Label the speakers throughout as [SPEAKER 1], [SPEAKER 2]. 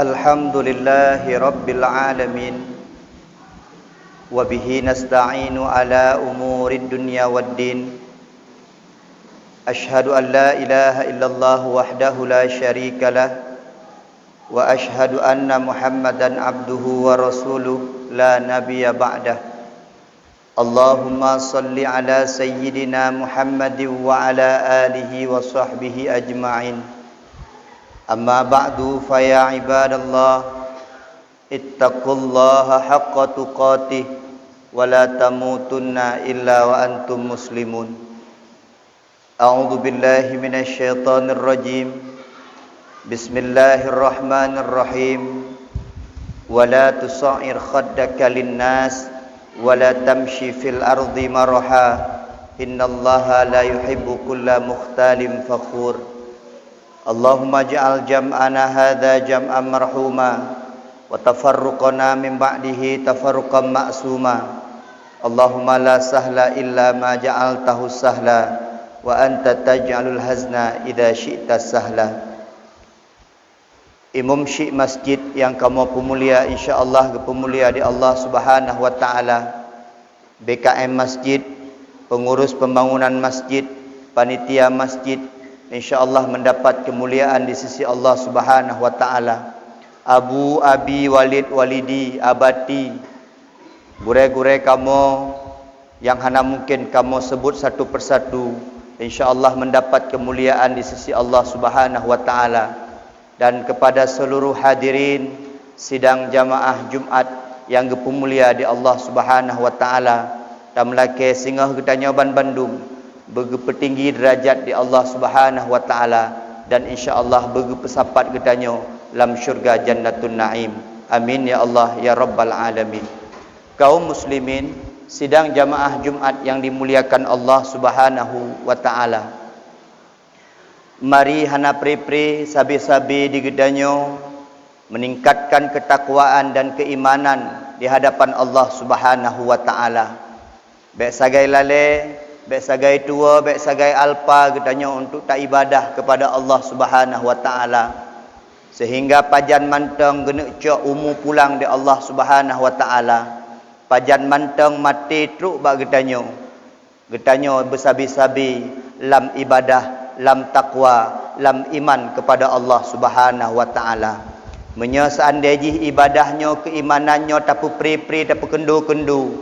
[SPEAKER 1] Alhamdulillahi Rabbil Alamin. Wabihi nasta'inu ala umurid dunya waddin. Ashhadu an la ilaha illallah wahdahu la syarika lah. Wa ashhadu anna Muhammadan abduhu wa rasuluh la nabiyya ba'dah. Allahumma salli ala sayyidina Muhammadin wa ala alihi wa sahbihi ajma'in. Amma ba'du fa ya ibadallah ittaqullaha haqqa tuqatih wa la tamutunna illa wa antum muslimun. A'udzu billahi minasy syaithanir rajim. Bismillahirrahmanirrahim. Wa la tusa'ir khaddaka lin-nas wa la tamshi fil ardi maraha. Innallaha la yuhibbu kulla mukhtalin fakhur. Allahumma ja'al jam'ana hadha jam'an marhuma wa tafarruqana min ba'dihi tafarruqan ma'suma. Allahumma la sahla illa ma ja'altahu sahla wa anta taj'alul hazna idza syi'ta sahla. Imam Syekh Masjid yang kamu pemulia insyaallah pemulia di Allah Subhanahu wa taala, BKM Masjid, pengurus pembangunan masjid, panitia masjid, insyaallah mendapat kemuliaan di sisi Allah Subhanahu wa taala. Abu Abi Walid Walidi Abati, gure-gure kamu yang hana mungkin kamu sebut satu persatu, insyaallah mendapat kemuliaan di sisi Allah Subhanahu wa taala. Dan kepada seluruh hadirin sidang jamaah Jumat yang gepemulia di Allah Subhanahu wa taala, tamlake singgah getanya Bandung bergepetinggi derajat di Allah Subhanahu wa taala dan insyaallah bergepesapat getanyo dalam syurga Jannatun Naim. Amin ya Allah ya rabbal alamin. Kaum muslimin, sidang jamaah Jumat yang dimuliakan Allah Subhanahu wa taala. Mari hana pri-pri sabi-sabi di gedanyo meningkatkan ketakwaan dan keimanan di hadapan Allah Subhanahu wa taala. Baik sagai lale, baik sagai tua, baik sagai alpa gedanyo untuk tak ibadah kepada Allah Subhanahu wa taala. Sehingga pajan manteng genek cok umu pulang di Allah Subhanahu wa taala. Pajan manteng mati truk bak gedanyo. Gedanyo bersabi-sabi lam ibadah, lam taqwa, lam iman kepada Allah Subhanahu wa taala. Menyo seandainya ibadahnya, keimanannya tapu pri-pri tapu kendu-kendu,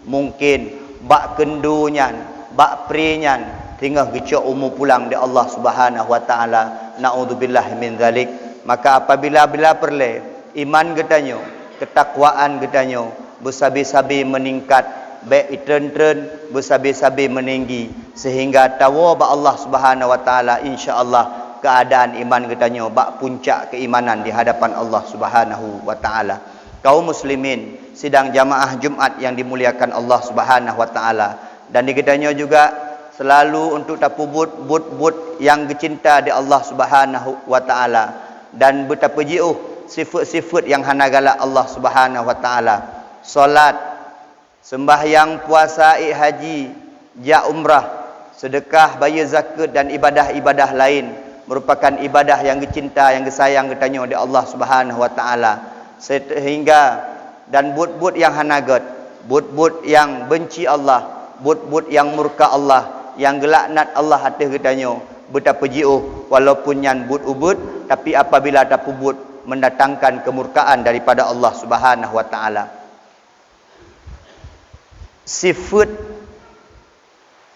[SPEAKER 1] mungkin bak kendunyan, bak prinyan tinggal gecok umu pulang di Allah Subhanahu wa taala. Naudzubillah min zalik. Maka apabila perle iman getanyo, ketakwaan getanyo bersabi-sabi meningkat, baik itren-tren bersabi-sabi meninggi, sehingga tawa ba Allah Subhanahu wa taala insyaallah keadaan iman getanyo bak puncak keimanan di hadapan Allah Subhanahu wa taala. Kaum muslimin, sidang jamaah Jumat yang dimuliakan Allah Subhanahu wa taala, dan di getanyo juga selalu untuk tapu but yang gecinta di Allah Subhanahu wa taala, dan betapa jiuh sifat-sifat yang hanagala Allah Subhanahu wa taala. Solat, sembahyang, puasa, haji, ja umrah, sedekah, bayar zakat dan ibadah-ibadah lain merupakan ibadah yang dicinta, yang disayang getanyo di Allah Subhanahu wa taala. Sehingga dan but yang hanagat, but yang benci Allah, but yang murka Allah, yang gelaknat Allah atas getanyo, betapa jiuh walaupun nyan but ubud, tapi apabila tapu but mendatangkan kemurkaan daripada Allah Subhanahu wa taala. Sifat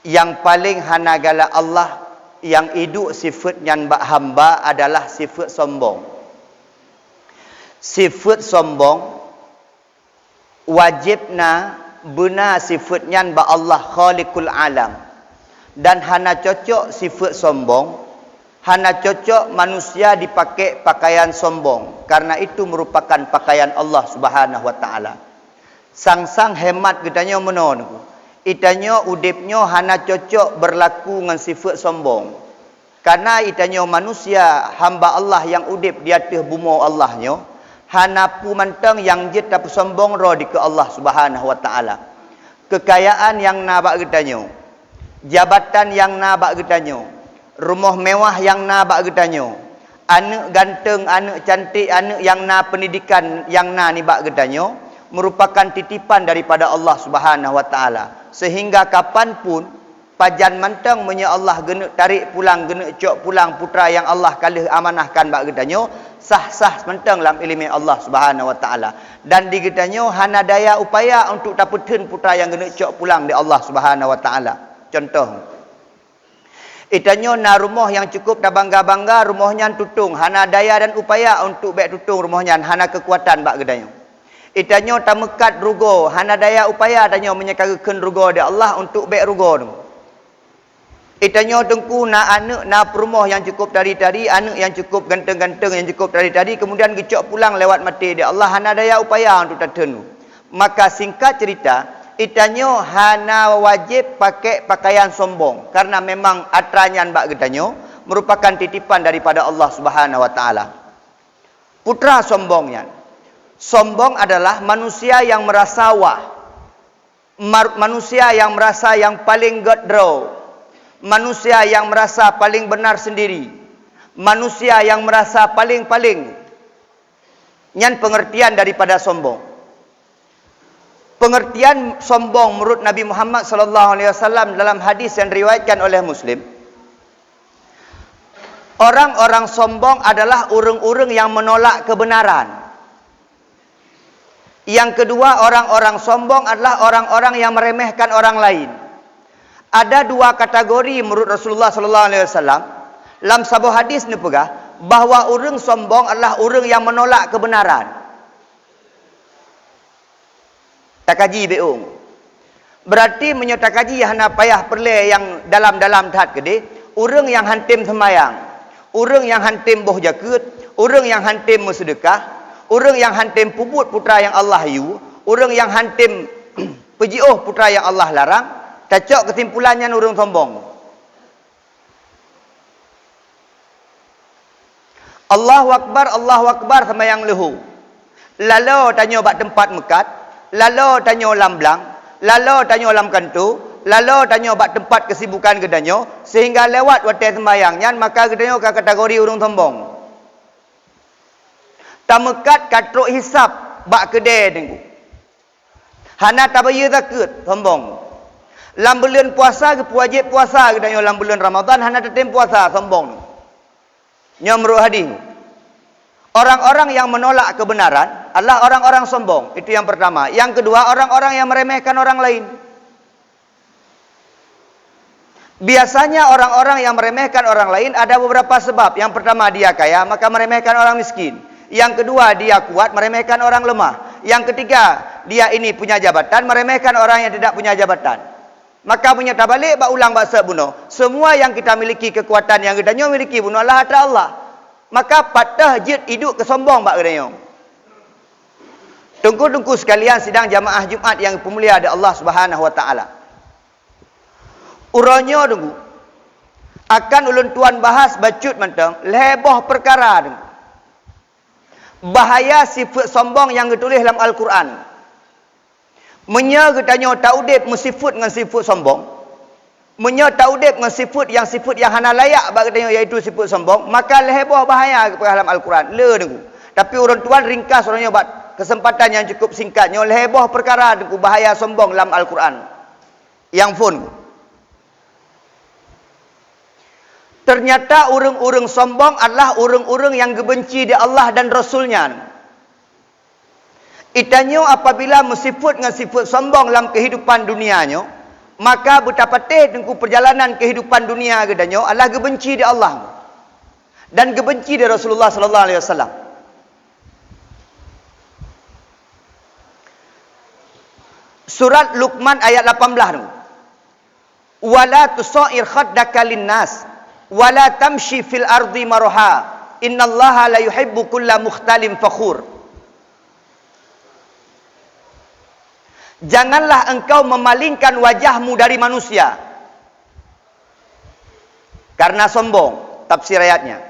[SPEAKER 1] yang paling hanagala Allah yang hidup sifat yang bak hamba adalah sifat sombong. Sifat sombong wajibna benar sifat yang bak Allah khaliqul alam, dan hana cocok sifat sombong, hana cocok manusia dipakai pakaian sombong, karena itu merupakan pakaian Allah Subhanahu wa taala. Sang-sang hemat getanyo menon, itanyo udipnyo hana cocok berlaku dengan sifat sombong, karena itanyo manusia hamba Allah yang udip di atas bumi Allahnyo, hana pu manteng yang jet tapi sombong ro di ke Allah Subhanahu wa taala. Kekayaan yang nabak getanyo, jabatan yang nabak getanyo, rumah mewah yang nabak getanyo, anak ganteng, anak cantik, anak yang na pendidikan yang na ni bak gedanyo merupakan titipan daripada Allah Subhanahu Wa Taala. Sehingga kapanpun pajan mantang menya Allah gena tarik pulang, gena cok pulang putra yang Allah kalih amanahkan bak gedanyo, sah-sah mantang dalam ilmu Allah Subhanahu Wa Taala. Dan di gedanyo hana daya upaya untuk dapetin putra yang gena cok pulang di Allah Subhanahu Wa Taala. Contoh, itanyo na rumah yang cukup dah bangga-bangga, rumahnya tutung, hana daya dan upaya untuk baik tutung rumahnya, hana kekuatan bak gedanyo. Itanyo tamekat rugo, hana daya upaya danyo menyekarakan rugo dia Allah untuk baik rugo tu. Itanyo tengku na anak na perumah yang cukup tadi-tadi, anak yang cukup ganteng-ganteng yang cukup tadi-tadi, kemudian gecok pulang lewat mati dia Allah, hana daya upaya untuk tatenu. Maka singkat cerita, itanyo hana wajib pakai pakaian sombong karena memang atranyan bak gedanyo merupakan titipan daripada Allah Subhanahu Wa Taala. Putra sombongnya, sombong adalah manusia yang merasa wah, manusia yang merasa yang paling godro, manusia yang merasa paling benar sendiri, manusia yang merasa paling-paling. Nyan pengertian daripada sombong. Pengertian sombong menurut Nabi Muhammad sallallahu alaihi wasallam dalam hadis yang diriwayatkan oleh Muslim, orang-orang sombong adalah orang-orang yang menolak kebenaran. Yang kedua, orang-orang sombong adalah orang-orang yang meremehkan orang lain. Ada dua kategori menurut Rasulullah sallallahu alaihi wasallam. Dalam sebuah hadis ni pegah bahawa orang sombong adalah orang yang menolak kebenaran. Takaji beung. Berarti menyatakan hana payah perle yang dalam-dalam tahat gede, orang yang hantim semayang, orang yang hantim boh jakut, orang yang hantim bersedekah, orang yang hantim puput putra yang Allah yu, orang yang hantim pejiuh putra yang Allah larang, cocok kesimpulannya orang sombong. Allahu Akbar semayang lehu. Lalu tanya bak tempat mekat, lalu tanya lamblang, lalu tanya lam kantu, lalu tanya bak tempat kesibukan gedanyo, sehingga lewat watai sembayangnya, maka gedanyo ke kategori orang sombong. Tamekat katruk hisap bak kedai tengku. Hana tabaya takut sombong. Lam bulan puasa ke wajib puasa gedanyo lam bulan Ramadan hana tetem puasa sombong. Nyamru hadis. Orang-orang yang menolak kebenaran adalah orang-orang sombong. Itu yang pertama. Yang kedua, orang-orang yang meremehkan orang lain. Biasanya orang-orang yang meremehkan orang lain ada beberapa sebab. Yang pertama, dia kaya, maka meremehkan orang miskin. Yang kedua, dia kuat, meremehkan orang lemah. Yang ketiga, dia ini punya jabatan, meremehkan orang yang tidak punya jabatan. Maka menyata balik, bak ulang bahasa bunuh. Semua yang kita miliki kekuatan yang kita miliki bunuh Allah adalah Allah. Maka patah jid hidup kesombong bak gedanyo. Tunggu-tunggu sekalian sidang jamaah Jumaat yang pemulia ada Allah Subhanahu Wa Taala. Uronyo tunggu. Akan ulun tuan bahas bacut mentang leboh perkara tunggu. Bahaya sifat sombong yang ditulis dalam Al-Quran. Menya gedanyo taudib mensifut dengan sifat sombong. Menya taudib dengan sifat yang hana layak bak gedanyo iaitu sifat sombong, maka leboh bahaya kepada dalam Al-Quran. Le tunggu. Tapi orang tuan ringkas orangnya buat kesempatan yang cukup singkatnya leboh perkara tunggu bahaya sombong dalam Al-Quran. Yang pun ternyata orang-orang sombong adalah orang-orang yang gebenci di Allah dan Rasulnya. Itanyo apabila mensifut dengan sifat sombong dalam kehidupan dunianya, maka betapa tengku perjalanan kehidupan dunia gedanyo adalah gebenci di Allah dan gebenci di Rasulullah sallallahu alaihi wasallam. Surat Luqman ayat 18 tu. Wala tusair khaddaka linnas wala tamshi fil ardi marha innallaha la yuhibbu kulla mukhtalin fakhur. Janganlah engkau memalingkan wajahmu dari manusia karena sombong. Tafsir ayatnya.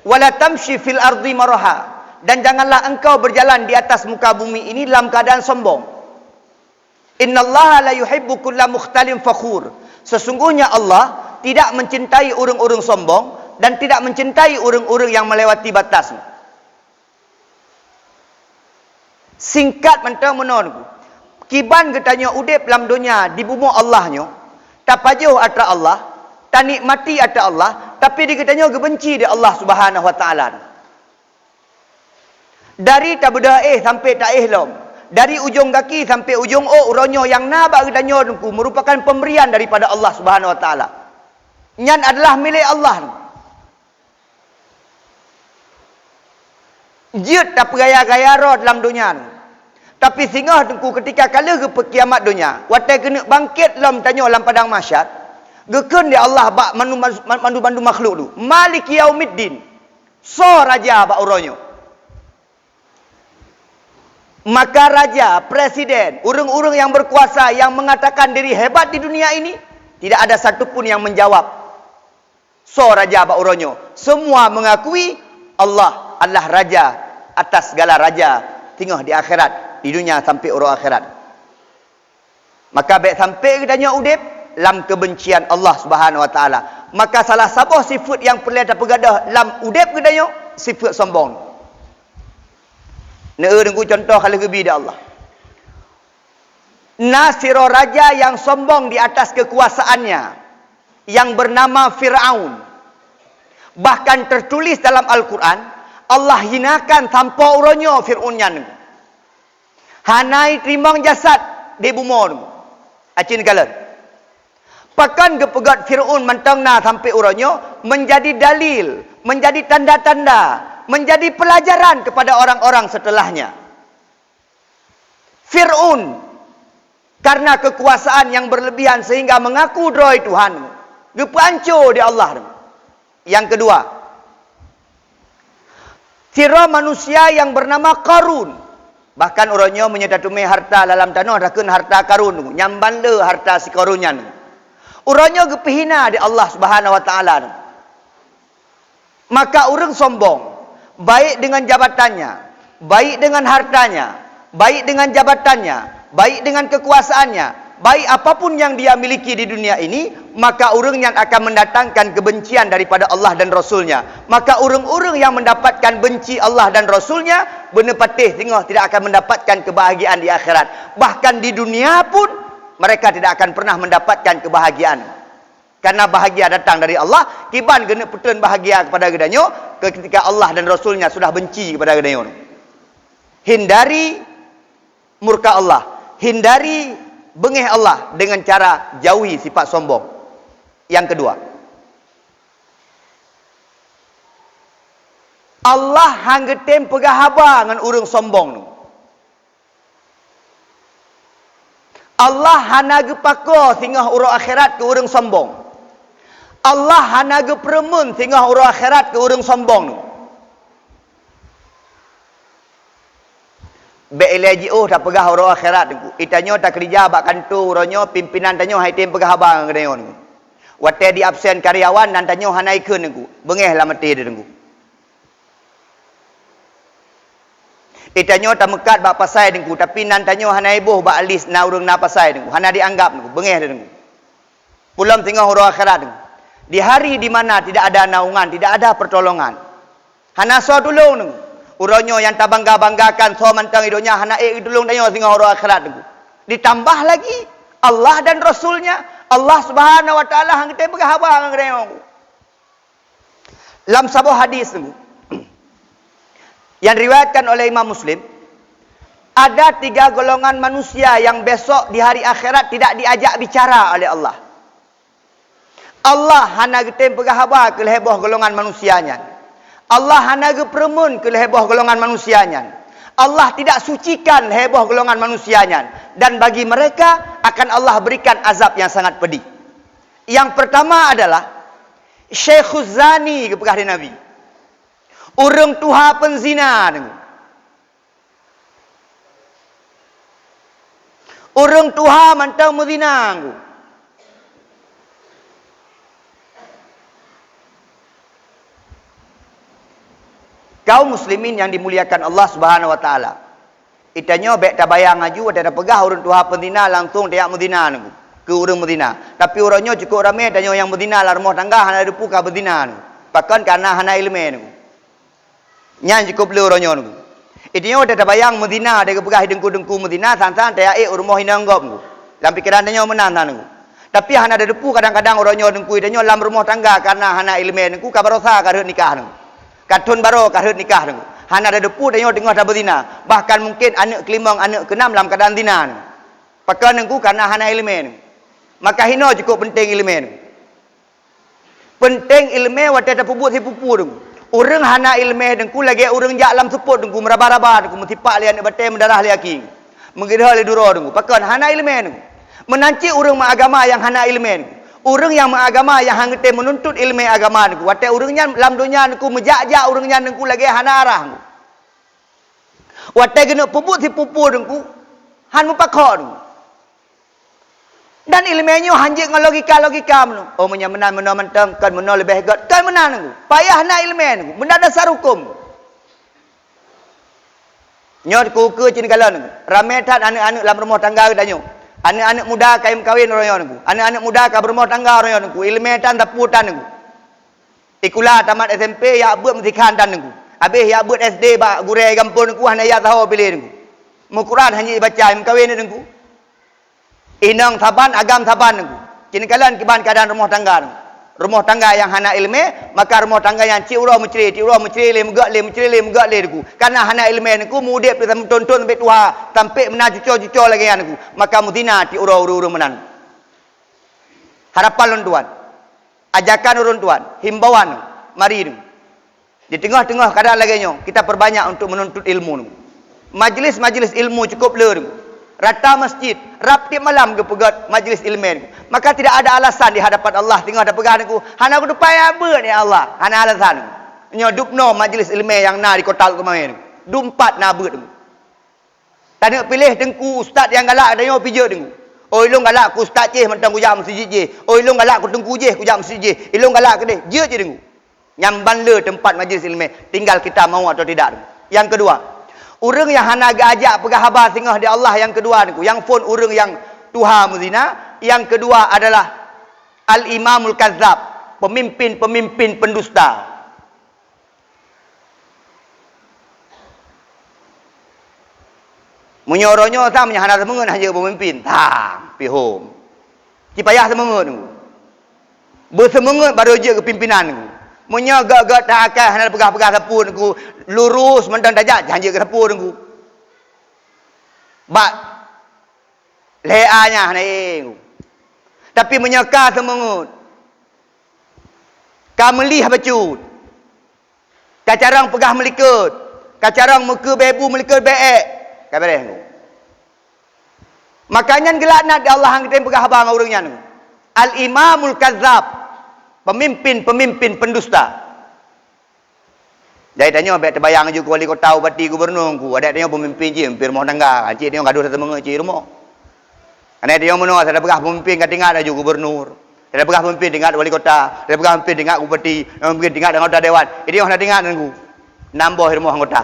[SPEAKER 1] Wala tamshi fil ardi marha, dan janganlah engkau berjalan di atas muka bumi ini dalam keadaan sombong. Innallaha la yuhibbu kulla mukhtalin fakhur. Sesungguhnya Allah tidak mencintai orang-orang sombong dan tidak mencintai orang-orang yang melewati batas. Singkat mentang-menang kiban getanya udip dalam dunia di bumi Allahnya, tak pajuh atra Allah, tak nikmati atra Allah, tapi dikatanya gebenci di Allah Subhanahu wa taala. Dari tak berdaih sampai tak ihlom, dari ujung kaki sampai ujung uronyo yang nabak getanya merupakan pemberian daripada Allah Subhanahu wa taala. Nyan adalah milik Allah. Jut tak pergaya-gaya roh dalam dunia ni. Tapi singgah tengku ketika kala ke kiamat dunia, watai kena bangkit lam tanya dalam padang mahsyar, gekun dia Allah bak mandu makhluk tu. Maliki yaumiddin. So raja bak uronyo. Maka raja, presiden, orang-orang yang berkuasa yang mengatakan diri hebat di dunia ini, tidak ada satupun yang menjawab. So raja bak uronyo. Semua mengakui Allah adalah raja atas segala raja tinggal di akhirat, di dunia sampai urang akhirat. Maka baik sampai kedanya udip dalam kebencian Allah Subhanahu wa taala. Maka salah satu sifat yang perlu kita pegadah dalam udip kedanya sifat sombong. Nengku contoh kalau gebi dah Allah. Nasiro raja yang sombong di atas kekuasaannya yang bernama Fir'aun. Bahkan tertulis dalam Al-Quran, Allah hinakan tanpa uronyo Fir'aunnya. Hanai timbang jasad di bumi. Acin kala. Pakan gepegat Fir'aun mantangna sampai uronyo menjadi dalil, menjadi tanda-tanda, menjadi pelajaran kepada orang-orang setelahnya. Fir'aun karena kekuasaan yang berlebihan sehingga mengaku droi Tuhan. Gepancur di Allah. Yang kedua, kira manusia yang bernama Qarun. Bahkan orangnya menyedatumi harta dalam tanah, rakun harta Qarun. Nyamban le harta si Qarunnya. Orangnya gepihina di Allah Subhanahu wa taala. Maka orang sombong, baik dengan jabatannya, baik dengan hartanya, baik dengan jabatannya, baik dengan kekuasaannya, baik apapun yang dia miliki di dunia ini, maka orang yang akan mendatangkan kebencian daripada Allah dan Rasulnya. Maka orang-orang yang mendapatkan benci Allah dan Rasulnya, benar patih tengok tidak akan mendapatkan kebahagiaan di akhirat. Bahkan di dunia pun, mereka tidak akan pernah mendapatkan kebahagiaan. Karena bahagia datang dari Allah, kiban kena petun bahagia kepada gedanyo, ketika Allah dan Rasulnya sudah benci kepada gedanyo. Hindari murka Allah, hindari bengih Allah dengan cara jauhi sifat sombong. Yang kedua, Allah hanggetem pegahaba dengan urang sombong tu. Allah hanaga pako singah urang akhirat ke urang sombong. Allah hanaga peremun singah urang akhirat ke urang sombong tu. BLGO tak pegah orang akhirat tu. Itanyo tak kerja bak kantor uronyo pimpinan tanyo hai tem pegah abang kedayo tu. Wate di absen karyawan dan tanyo hanaikeun tu. Bengeh lah mati dia tu. Itanyo tak mekat bak pasai tu tapi nan tanyo hanai boh bak alis na urang na pasai tu. Hana dianggap tu. Bengeh dia tu. Pulam tengah orang akhirat tu. Di hari di mana tidak ada naungan, tidak ada pertolongan. Hana so tolong tu. Uronyo yang tak bangga-banggakan so mantang hidupnya hana tolong tanyo singah orang akhirat tu. Ditambah lagi Allah dan Rasulnya, Allah Subhanahu wa taala hang kita berhabang hang reong. Dalam sebuah hadis tu yang riwayatkan oleh Imam Muslim, ada 3 golongan manusia yang besok di hari akhirat tidak diajak bicara oleh Allah. Allah hana kita berhabang ke leheboh golongan manusianya. Allah hanaga peremun ke heboh golongan manusianya. Allah tidak sucikan heboh golongan manusianya. Dan bagi mereka akan Allah berikan azab yang sangat pedih. Yang pertama adalah Syekhuz Zani kepada Nabi. Urang tuha penzina. Urang tuha mantau muzina. Kaum muslimin yang dimuliakan Allah Subhanahu wa taala. Itanyo baik tak bayang aju ada pegah urang tuha penzina langsung dia muzina ke urang muzina. Tapi orangnya cukup ramai tanyo yang muzina lah rumah tangga hana depu ka berzina. Pakon karena hana ilmu ni. Nyan cukup lu ronyo ni. Idinyo dah bayang Medina dia pegah dengku-dengku Medina santan dia rumah hinanggop ni. Dalam pikiran dia menang ni. Tapi hana ada depu kadang-kadang ronyo dengku idinyo dalam rumah tangga karena hana ilmu ni ku kabarosa karut nikah ni. Katun baro karut nikah ni. Hana ada depu dia tengah dah berzina. Bahkan mungkin anak kelimang, anak keenam dalam keadaan zina ni. Pakon ni ku karena hana ilmu ni. Maka hino cukup penting ilmu ni. Penting ilmu wate ta puput si pupu deng. Urang hana ilmu deng ku lagi urang jak lam seput deng ku meraba-raba deng ku metipak lian batai mendarah liaki. Mengirah li duro deng ku. Pakon hana ilmu deng. Menanci urang agama yang hana ilmu deng. Urang yang agama yang hangte menuntut ilmu agama deng ku. Wate urangnya dalam dunia deng ku mejak-jak urangnya deng ku lagi hana arah. Wate gena puput si pupu deng ku. Han mupakho deng. Dan ilmunya hanjik dengan logika-logika menu. Oh menyamenan menu mentang kan menu lebih hebat kan menang ngu. Payah nak ilmu ngu. Benda dasar hukum. Nyot ku ke cini kalan ngu. Ramai tak anak-anak dalam rumah tangga kita nyu. Anak-anak muda kahwin royo ngu. Anak-anak muda ka berumah tangga royo ngu. Ilmu tan taputan ngu. Ikulah tamat SMP ya buat mestikan tan ngu. Habis ya buat SD ba gurai kampung ngu hanya ya tahu pilih ngu. Mukuran hanya baca kahwin ngu. Inang saban agam saban ngu. Kini kalian kiban keadaan rumah tangga ngu. Rumah tangga yang hana ilmu, maka rumah tangga yang ci urau menceri le megak le ngu. Karena hana ilmu ngu mudip tonton sampai tua, sampai mena cucu lagi ngu. Maka mudina ti urau menan. Harapan lon tuan. Ajakan urun tuan, himbauan mari ngu. Di tengah-tengah keadaan lagi nyo, kita perbanyak untuk menuntut ilmu ngu. Majlis-majlis ilmu cukup le ngu. Rata masjid, rapti malam ke pegat majlis ilmu. Maka tidak ada alasan di hadapan Allah tengah ada pegang aku. Hana aku dupai apa ni Allah? Hana alasan. Nyo dupno majlis ilmu yang na di kota kemarin. Dumpat na beut. Tak nak pilih dengku ustaz yang galak ada nyo pijak dengku. Oh ilung galak ku ustaz je mentang ku jam masjid je. Oh ilung galak ku tengku je ku jam masjid je. Ilung galak ke je dengku. Nyamban le tempat majlis ilmu. Tinggal kita mau atau tidak. Yang kedua, urang yang hana ajak pegah habar singah di Allah yang kedua niku. Yang pun urang yang tuha muzina. Yang kedua adalah al-imamul kazzab, pemimpin-pemimpin pendusta. Menyoronyo sama hana semengen hanya pemimpin. Tang pihom. Ki payah semengen niku. Bersemengen baru je kepimpinan niku. Munya gak tak akan hana pegah-pegah sapu niku lurus mentang dajak janji ke sapu niku. Bak leanya hana ing. Tapi menyeka semengut. Ka melih bacut. Ka carang pegah melikut. Ka carang muka bebu melikut beek. Ka bereh niku. Makanya gelaknat Allah hang tem pegah abang urangnya niku. Al-imamul kazzab. Pemimpin-pemimpin pendusta. Dari tanya abang terbayang juga wali kota bupati gubernur ku. Ada tanya pemimpin je, pemimpin rumah tangga. Cik tanya gaduh satu mengecik rumah. Karena dia menua ada pegah pemimpin kat tinggal ada juga gubernur. Ada pegah pemimpin tinggal wali kota, ada pegah pemimpin tinggal bupati, pemimpin tinggal anggota dewan. Ini orang tinggal nunggu. Nambah rumah anggota.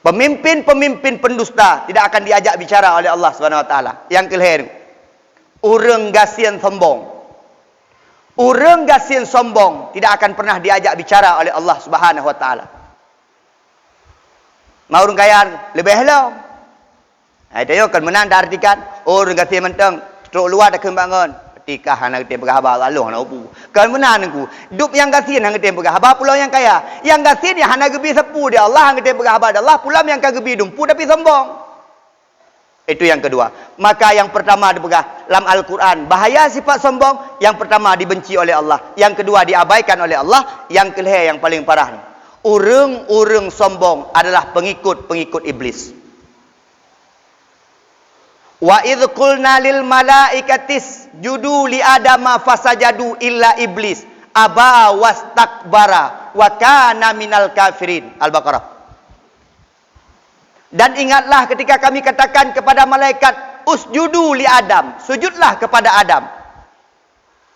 [SPEAKER 1] Pemimpin-pemimpin pendusta tidak akan diajak bicara oleh Allah Subhanahu wa taala. Yang kelihir. Urang gasian sombong. Urang gasin sombong tidak akan pernah diajak bicara oleh Allah Subhanahu wa taala. Mau urang kaya lebih hello. Itu yo kan menan artikan urang gasin mentang truk luar dak kembangan. Ketika hana tem berhabar lalu hana upu. Kan menan ku. Dup yang gasin hang tem berhabar pulau yang kaya. Yang gasin yang hana gebi sepu dia Allah hang tem berhabar Allah pulau yang kagebi dumpu tapi sombong. Itu yang kedua. Maka yang pertama dipegah dalam Al-Quran. Bahaya sifat sombong. Yang pertama dibenci oleh Allah. Yang kedua diabaikan oleh Allah. Yang kelihir yang paling parah. Urang-urang sombong adalah pengikut-pengikut iblis. Wa idh qulna lil malaikatis judu li adama fasajadu illa iblis. Aba wastakbara wa kana minal kafirin. Al-Baqarah. Dan ingatlah ketika kami katakan kepada malaikat, usjudu li Adam, sujudlah kepada Adam.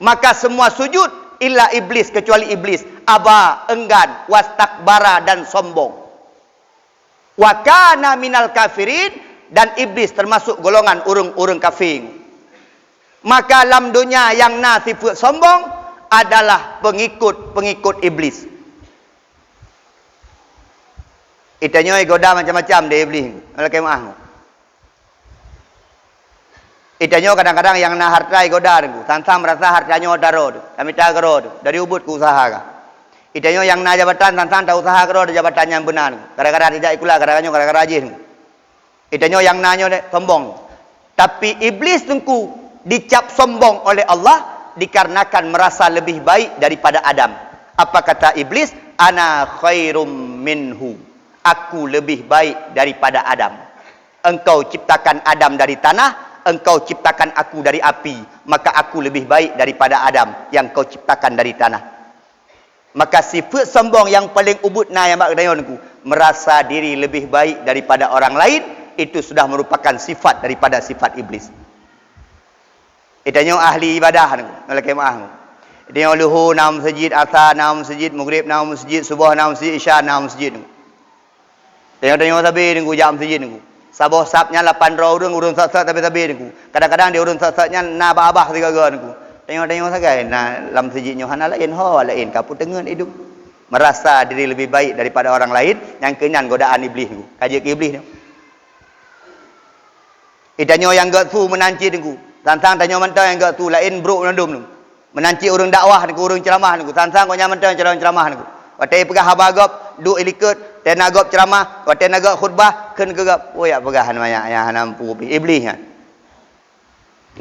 [SPEAKER 1] Maka semua sujud illa iblis, kecuali iblis. Aba, enggan, wastakbara dan sombong. Wa kana minal kafirin, dan iblis termasuk golongan urang-urang kafir. Maka dalam dunia yang sifat sombong, adalah pengikut-pengikut iblis. Itanya goda macam-macam dia iblis. Malaikat maaf. Itanya kadang-kadang yang nak harta goda tu. Tantam merasa hartanya daro tu. Kami tak gero tu. Dari ubud ku usaha ka. Itanya yang nak jabatan tantam tak usaha gero jabatan yang benar. Kadang-kadang tidak ikulah, kadang-kadang rajin. Itanya yang nanya sombong. Tapi iblis tungku dicap sombong oleh Allah dikarenakan merasa lebih baik daripada Adam. Apa kata iblis? Ana khairum minhu. Aku lebih baik daripada Adam. Engkau ciptakan Adam dari tanah, engkau ciptakan aku dari api, maka aku lebih baik daripada Adam yang kau ciptakan dari tanah. Maka sifat sombong yang paling ubud na yang mak dayon ku, merasa diri lebih baik daripada orang lain, itu sudah merupakan sifat daripada sifat iblis. Itanya ahli ibadah ni, malaikat maaf. Dia luhur nam masjid, asar nam masjid, maghrib nam masjid, subuh nam masjid, isya nam masjid ni. Tengok-tengok sabi nunggu jam masjid nunggu. Sabah sapnya 8 orang urun sat-sat tapi sabi nunggu. Kadang-kadang dia urun sat-satnya na abah tiga-tiga nunggu. Tengok-tengok sagai nah dalam masjidnya hana lain lain kapu tengen hidup. Merasa diri lebih baik daripada orang lain yang kenyan godaan iblis nunggu. Kaji ke iblis ni. Itanya yang gak tu menanci nunggu. Tantang tanya mentang yang gak tu lain bro nandum nunggu. Menanci urang dakwah nunggu, urang ceramah nunggu. Tantang kau nyaman mentang ceramah nunggu. Watai pegah habagop du ilikut tenagop ceramah watai nagop khutbah ken gegap oya pegahan maya yang nampu iblis kan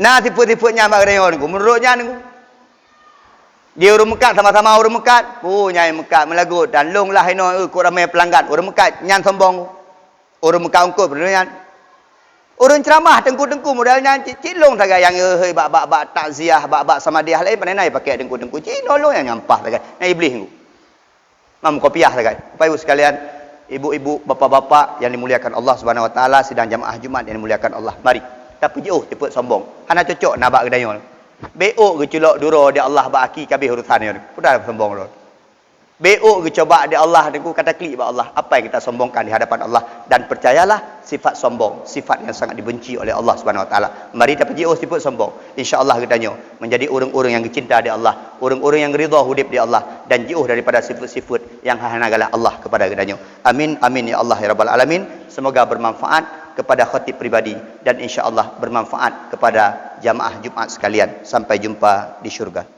[SPEAKER 1] nah tipu-tipunya mak reyon ku menurutnya niku dia urang Mekah sama-sama urang Mekah nyai Mekah melagut dan long lah ino ku ramai pelanggan urang Mekah nyan sombong urang Mekah ungkul beneran urang ceramah tengku-tengku modalnya cilong saga yang heuh bak takziah bak samadiah lain panai pakai tengku-tengku cinolong yang nyampah saga nah iblis niku mam kopiah sagai. Bapak Ibu sekalian, ibu-ibu, bapa-bapa yang dimuliakan Allah Subhanahu wa taala, sidang jamaah Jumat yang dimuliakan Allah. Mari, tapi jauh tipu sombong. Hana cocok nak bak gedayol. Beok ke culok duro dia Allah bak aki kabeh urusannya. Sudah sombong lo. Beok ke coba dia Allah niku kata klik bak Allah. Apa yang kita sombongkan di hadapan Allah dan percayalah sifat sombong, sifat yang sangat dibenci oleh Allah Subhanahu wa taala. Mari tapi jauh tipu sombong. Insya-Allah katanya menjadi orang-orang yang dicinta di Allah, orang-orang yang ridha hidup di Allah dan jauh daripada sifat-sifat yang hanagalah Allah kepada katanya. Amin amin ya Allah ya rabbal alamin. Semoga bermanfaat kepada khatib pribadi dan insya-Allah bermanfaat kepada jamaah Jumat sekalian. Sampai jumpa di syurga.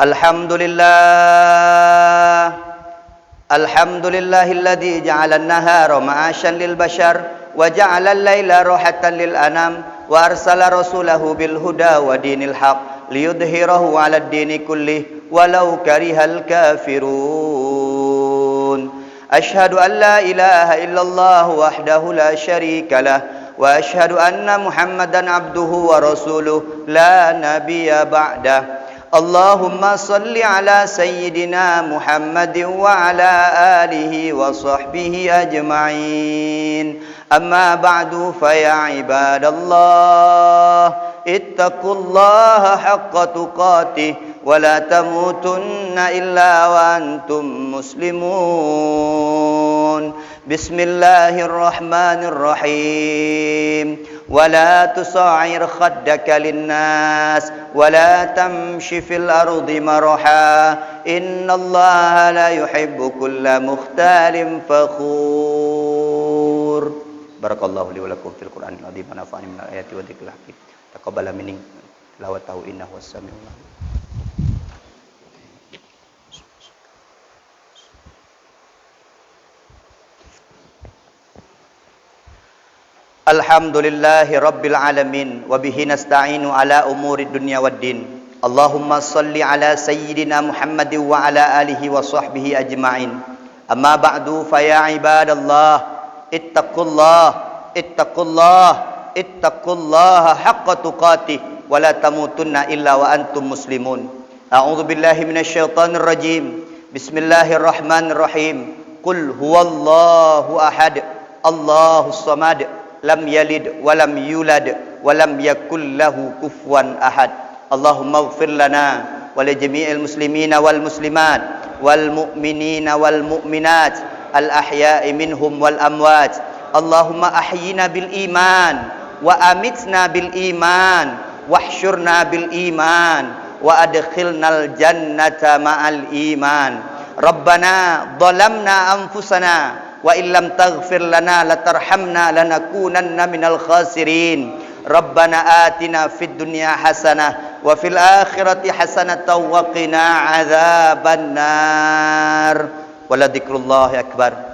[SPEAKER 1] Alhamdulillahilladzi ja'ala an-nahara ma'asyan lil bashar wa ja'ala al-laila rahatan lil anam wa arsala rasulahu bil huda wa dinil haq liyudhhirahu 'ala ad-dini kullih walau karihal kafirun. Ashhadu an la ilaha illallah wahdahu la syarika lah wa ashhadu anna Muhammadan abduhu wa rasuluh la nabiyya ba'dah. Allahumma salli ala sayyidina Muhammadin wa ala alihi wa sahbihi ajma'in. Amma ba'du fa ya ibadallah ittaqullaha haqqa tuqatih wa la tamutunna illa wa antum muslimun. Bismillahirrahmanirrahim. ولا تصعر خدك للناس ولا تمشي في الأرض مرحا إن الله لا يحب كل مختال فخور. بارك الله لي ولكم في القرآن العظيم ونفعني من الآيات والذكر الحكيم. تقبل مني تلاوته إنه هو السميع العليم. Alhamdulillahi Rabbil Alamin wa bihi nasta'inu ala umuri dunya waddin. Allahumma salli ala sayyidina Muhammadin wa ala alihi wa sahbihi ajma'in. Amma ba'du fa ya ibadallah ittaqullaha haqqa tuqatih wa la tamutunna illa wa antum muslimun. A'udzu billahi minasyaitonir rajim. Bismillahirrahmanirrahim. Qul huwallahu ahad. Allahus samad. Lam yalid walam yulad walam yakul lahu kufuwan ahad. Allahumma ighfir lana wa li jami'il muslimina wal muslimat wal mu'minina wal mu'minat al ahya'i minhum wal amwat. Allahumma ahyina bil iman wa amitna bil iman wahsyurna bil iman wa adkhilnal jannata ma'al iman. Rabbana dhalamna anfusana wa illam taghfir lana latarhamna lanakunanna minal khasirin. Rabbana atina fid dunya hasanah wa fil akhirati hasanatan wa qina adzabannar. Wala dzikrullahi akbar.